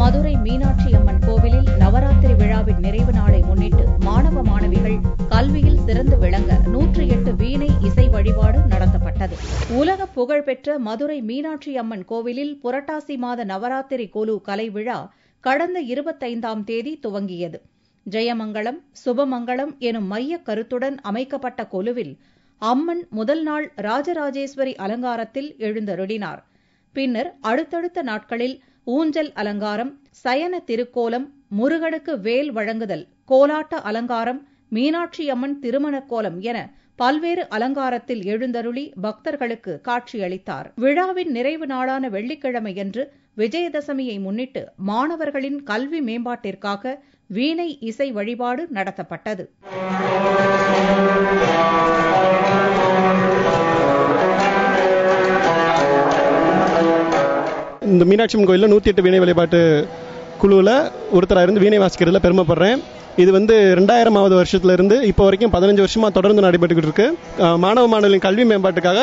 மதுரை மீனாட்சி அம்மன் கோவிலில் நவராத்திரி விழாவின் நிறைவு நாளை முன்னிட்டு மாணவ மாணவிகள் கல்வியில் சிறந்து விளங்க 108 வீணை இசை வழிபாடு நடத்தப்பட்டது. உலக புகழ்பெற்ற மதுரை மீனாட்சி அம்மன் கோவிலில் புரட்டாசி மாத நவராத்திரி கொலு கலை விழா கடந்த 25ஆம் தேதி துவங்கியது. ஜெயமங்கலம் சுபமங்கலம் எனும் மையக் கருத்துடன் அமைக்கப்பட்ட கொலுவில் அம்மன் முதல் நாள் ராஜராஜேஸ்வரி அலங்காரத்தில் எழுந்தருளினார். பின்னர் அடுத்தடுத்த நாட்களில் ஊஞ்சல் அலங்காரம், சயன திருக்கோலம், முருகனுக்கு வேல் வழங்குதல், கோலாட்ட அலங்காரம், மீனாட்சி அம்மன் திருமணக் கோலம் என பல்வேறு அலங்காரத்தில் எழுந்தருளி பக்தர்களுக்கு காட்சியளித்தார். விழாவின் நிறைவு நாளான வெள்ளிக்கிழமையன்று விஜயதசமியை முன்னிட்டு மாணவர்களின் கல்வி மேம்பாட்டிற்காக வீணை இசை வழிபாடு நடத்தப்பட்டது. இந்த மீனாட்சி அம்மன் கோயிலில் 108 வீணை வழிபாட்டு குழுவில் ஒருத்தராக இருந்து வீணை வாசிக்கிறதுல பெருமைப்படுறேன். இது 2000ஆவது வருஷத்துலேருந்து இப்போ வரைக்கும் 15 வருஷமாக தொடர்ந்து நடைபெற்றுக்கிட்டு இருக்கு. மாணவ மாணவர்களின் கல்வி மேம்பாட்டுக்காக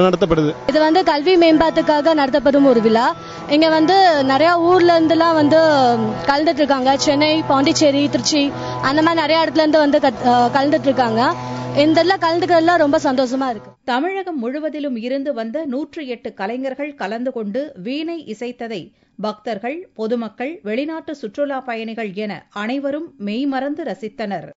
நடத்தப்படுது. இது கல்வி மேம்பாட்டுக்காக நடத்தப்படும் ஒரு விழா. இங்கே நிறையா ஊர்ல இருந்துலாம் கலந்துட்டு இருக்காங்க. சென்னை, பாண்டிச்சேரி, திருச்சி அந்த மாதிரி நிறைய இடத்துல இருந்து கலந்துட்டு இருக்காங்க. இந்த கலந்துக்கிறதுலாம் ரொம்ப சந்தோஷமா இருக்கு. தமிழகம் முழுவதிலும் இருந்து வந்த 108 கலைஞர்கள் கலந்து கொண்டு வீணை இசைத்ததை பக்தர்கள், பொதுமக்கள், வெளிநாட்டு சுற்றுலா பயணிகள் என அனைவரும் மெய்மறந்து ரசித்தனர்.